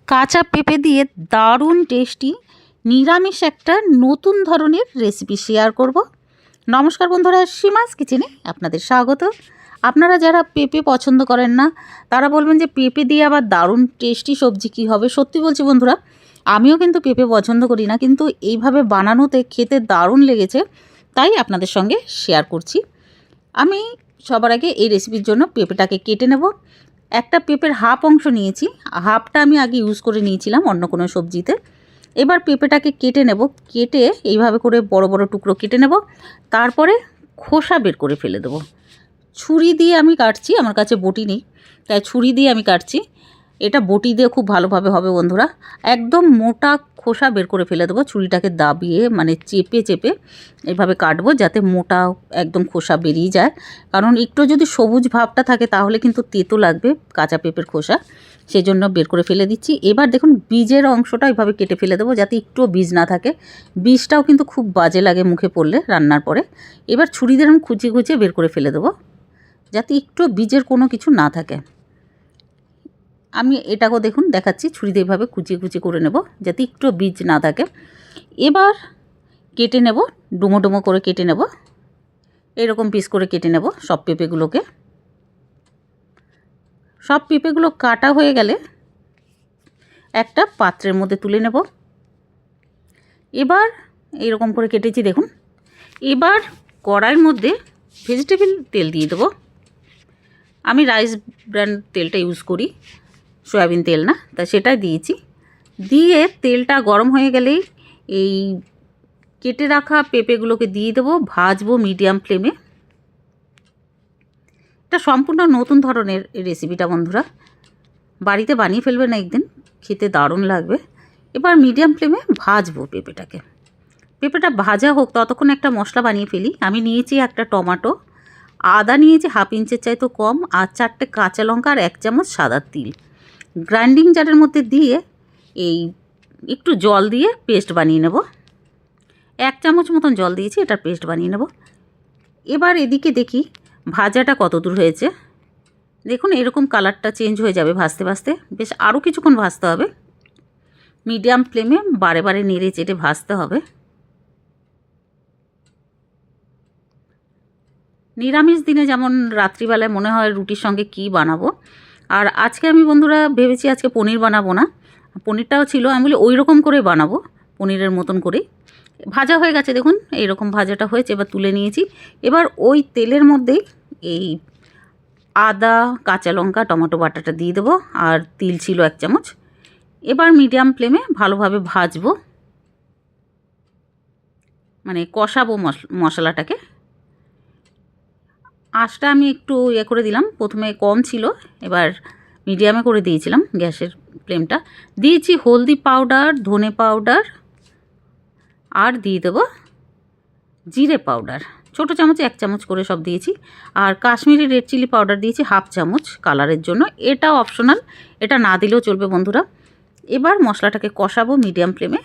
কাঁচা পেঁপে দিয়ে দারুণ টেস্টি নিরামিষ একটা নতুন ধরনের রেসিপি শেয়ার করব। নমস্কার বন্ধুরা, সীমাস কিচেনে আপনাদের স্বাগত। আপনারা যারা পেঁপে পছন্দ করেন না তারা বলবেন যে পেঁপে দিয়ে আবার দারুণ টেস্টি সবজি কী হবে। সত্যি বলছি বন্ধুরা, আমিও কিন্তু পেঁপে পছন্দ করি না, কিন্তু এইভাবে বানানোতে খেতে দারুণ লেগেছে, তাই আপনাদের সঙ্গে শেয়ার করছি। আমি সবার আগে এই রেসিপির জন্য পেঁপেটাকে কেটে নেব। একটা পেঁপের হাফ অংশ নিয়েছি, হাফটা আমি আগে ইউজ করে নিয়েছিলাম অন্য কোনো সবজিতে। এবার পেঁপেটাকে কেটে নেব, কেটে এইভাবে করে বড় বড় টুকরো কেটে নেব, তারপরে খোসা বের করে ফেলে দেবো। ছুরি দিয়ে আমি কাটছি, আমার কাছে বটি নেই তাই ছুরি দিয়ে আমি কাটছি। এটা বটি দিয়ে খুব ভালোভাবে হবে বন্ধুরা। একদম মোটা খোসা বের করে ফেলে দেবো, ছুরিটাকে দাবিয়ে মানে চেপে চেপে এইভাবে কাটবো যাতে মোটা একদম খোসা বেরিয়ে যায়। কারণ একটু যদি সবুজ ভাবটা থাকে তাহলে কিন্তু তেতো লাগবে কাঁচা পেঁপের খোসা, সেই জন্য বের করে ফেলে দিচ্ছি। এবার দেখুন বীজের অংশটা এইভাবে কেটে ফেলে দেবো যাতে একটুও বীজ না থাকে। বীজটাও কিন্তু খুব বাজে লাগে মুখে পড়লে রান্নার পরে। এবার ছুরি দিয়ে আমি খুঁচিয়ে খুঁচিয়ে বের করে ফেলে দেবো যাতে একটু বীজের কোনো কিছু না থাকে। আমি এটাকেও দেখুন দেখাচ্ছি, ছুরি দিয়ে এইভাবে কুচিয়ে কুচিয়ে করে নেব যাতে একটু বীজ না থাকে। এবার কেটে নেব, ডুমো ডুমো করে কেটে নেব, এরকম পিস করে কেটে নেব সব পেঁপেগুলোকে। সব পেঁপেগুলো কাটা হয়ে গেলে একটা পাত্রের মধ্যে তুলে নেব। এবার এইরকম করে কেটেছি দেখুন। এবার কড়াইয়ের মধ্যে ভেজিটেবল তেল দিয়ে দেবো। আমি রাইস ব্র্যান্ড তেলটা ইউজ করি, সয়াবিন তেল না, তা সেটাই দিয়েছি। দিয়ে তেলটা গরম হয়ে গেলেই এই কেটে রাখা পেঁপেগুলোকে দিয়ে দেবো, ভাজবো মিডিয়াম ফ্লেমে। এটা সম্পূর্ণ নতুন ধরনের রেসিপিটা বন্ধুরা, বাড়িতে বানিয়ে ফেলবেন একদিন, খেতে দারুণ লাগবে। এবার মিডিয়াম ফ্লেমে ভাজবো পেঁপেটাকে। পেঁপেটা ভাজা হোক ততক্ষণ একটা মশলা বানিয়ে ফেলি। আমি নিয়েছি একটা টমেটো, আদা নিয়েছি হাফ ইঞ্চের চাইতে কম, আর 4টে কাঁচা লঙ্কা আর 1 চামচ সাদা তিল গ্রাইন্ডিং জারের মধ্যে দিয়ে এই একটু জল দিয়ে পেস্ট বানিয়ে নেব। 1 চামচ মতন জল দিয়েছি, এটা পেস্ট বানিয়ে নেব। এবার এদিকে দেখি ভাজাটা কত দূর হয়েছে। দেখুন এরকম কালারটা চেঞ্জ হয়ে যাবে ভাজতে ভাজতে, বেশ আরও কিছুক্ষণ ভাজতে হবে। মিডিয়াম ফ্লেমে বারে বারে নেড়ে চেড়ে ভাজতে হবে। নিরামিষ দিনে যেমন রাত্রিবেলায় মনে হয় রুটির সঙ্গে কি বানাবো, আর আজকে আমি বন্ধুরা ভেবেছি আজকে পনির বানাবো না, পনিরটাও ছিল, আমি বলি ওই রকম করে বানাবো, পনিরের মতন করেই। ভাজা হয়ে গেছে দেখুন, এইরকম ভাজাটা হয়েছে, এবার তুলে নিয়েছি। এবার ওই তেলের মধ্যেই এই আদা কাঁচা লঙ্কা টমেটো বাটাটা দিয়ে দেবো, আর তিল ছিল 1 চামচ। এবার মিডিয়াম ফ্লেমে ভালোভাবে ভাজবো, মানে কষাবো মশলাটাকে। আঁচটা আমি একটু করে দিলাম, প্রথমে কম ছিল, এবার মিডিয়ামে করে দিয়েছিলাম গ্যাসের ফ্লেমটা। দিয়েছি হলদি পাউডার, ধনে পাউডার, আর দিয়ে দেবো জিরে পাউডার, ছোটো চামচে 1 চামচ করে সব দিয়েছি। আর কাশ্মীরি রেড চিলি পাউডার দিয়েছি হাফ চামচ কালারের জন্য, এটা অপশনাল, এটা না দিলেও চলবে বন্ধুরা। এবার মশলাটাকে কষাবো মিডিয়াম ফ্লেমে।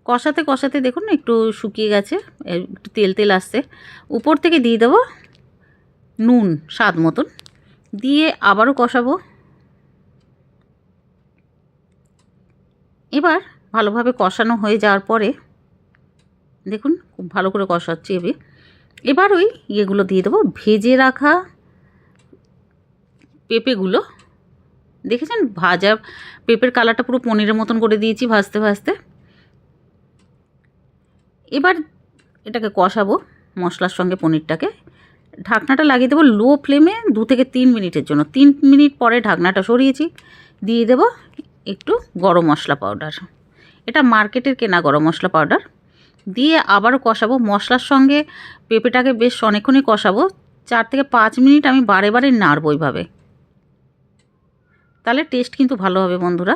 কষাতে কষাতে দেখুন একটু শুকিয়ে গেছে, একটু তেল তেল আসছে। উপর থেকে দিয়ে দেবো নুন স্বাদ মতন, দিয়ে আবারও কষাবো। এবার ভালোভাবে কষানো হয়ে যাওয়ার পরে দেখুন খুব ভালো করে কষাচ্ছি। এবার ওই ইয়েগুলো দিয়ে দেবো, ভেজে রাখা পেঁপেগুলো। দেখেছেন ভাজা পেঁপের কালারটা পুরো পনিরের মতন করে দিয়েছি ভাজতে ভাজতে। এবার এটাকে কষাবো মশলার সঙ্গে পনিরটাকে। ঢাকনাটা লাগিয়ে দেবো লো ফ্লেমে 2 থেকে 3 মিনিটের জন্য। 3 মিনিট পরে ঢাকনাটা সরিয়েছি, দিয়ে দেবো একটু গরম মশলা পাউডার, এটা মার্কেটের কেনা গরম মশলা পাউডার। দিয়ে আবারও কষাবো মশলার সঙ্গে পেঁপেটাকে, বেশ অনেকক্ষণই কষাবো। 4 থেকে 5 মিনিট আমি বারে বারে নাড়বো এইভাবে, তাহলে টেস্ট কিন্তু ভালো হবে বন্ধুরা।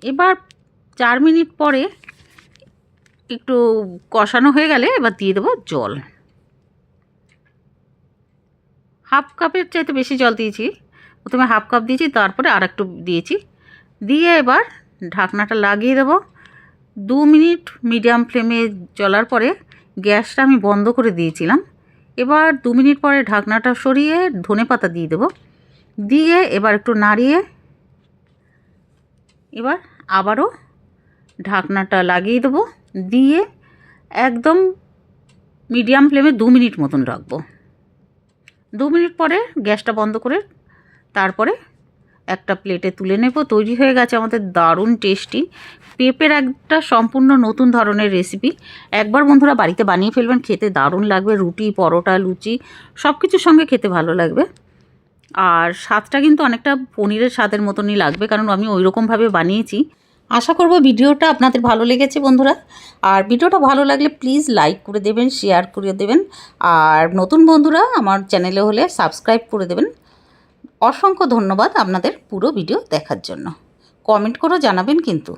এবার 4 মিনিট পরে একটু কষানো হয়ে গেলে এবার দিয়ে দেবো জল। হাফ কাপের চাইতে বেশি জল দিয়েছি, প্রথমে হাফ কাপ দিয়েছি, তারপরে আর একটু দিয়েছি। দিয়ে এবার ঢাকনাটা লাগিয়ে দেবো। 2 মিনিট মিডিয়াম ফ্লেমে চলার পরে গ্যাসটা আমি বন্ধ করে দিয়েছিলাম। এবার 2 মিনিট পরে ঢাকনাটা সরিয়ে ধনেপাতা দিয়ে দেবো, দিয়ে এবার একটু নাড়িয়ে এবার আবারও ঢাকনাটা লাগিয়ে দেবো, দিয়ে একদম মিডিয়াম ফ্লেমে 2 মিনিট মতন রাখবো। 2 মিনিট পরে গ্যাসটা বন্ধ করে তারপরে একটা প্লেটে তুলে নেব। তৈরি হয়ে গেছে আমাদের দারুণ টেস্টি পেঁপের একটা সম্পূর্ণ নতুন ধরনের রেসিপি। একবার বন্ধুরা বাড়িতে বানিয়ে ফেলবেন, খেতে দারুণ লাগবে। রুটি, পরোটা, লুচি সব কিছুর সঙ্গে খেতে ভালো লাগবে। আর স্বাদটা কিন্তু অনেকটা পনিরের স্বাদের মতনই লাগবে, কারণ আমি ওই রকমভাবে বানিয়েছি। আশা করব ভিডিওটা আপনাদের ভালো লেগেছে বন্ধুরা। আর ভিডিওটা ভালো লাগলে প্লিজ লাইক করে দেবেন, শেয়ার করে দেবেন। আর নতুন বন্ধুরা আমার চ্যানেলে হলে সাবস্ক্রাইব করে দেবেন। অসংখ্য ধন্যবাদ আপনাদের পুরো ভিডিও দেখার জন্য। কমেন্ট করে জানাবেন কিন্তু।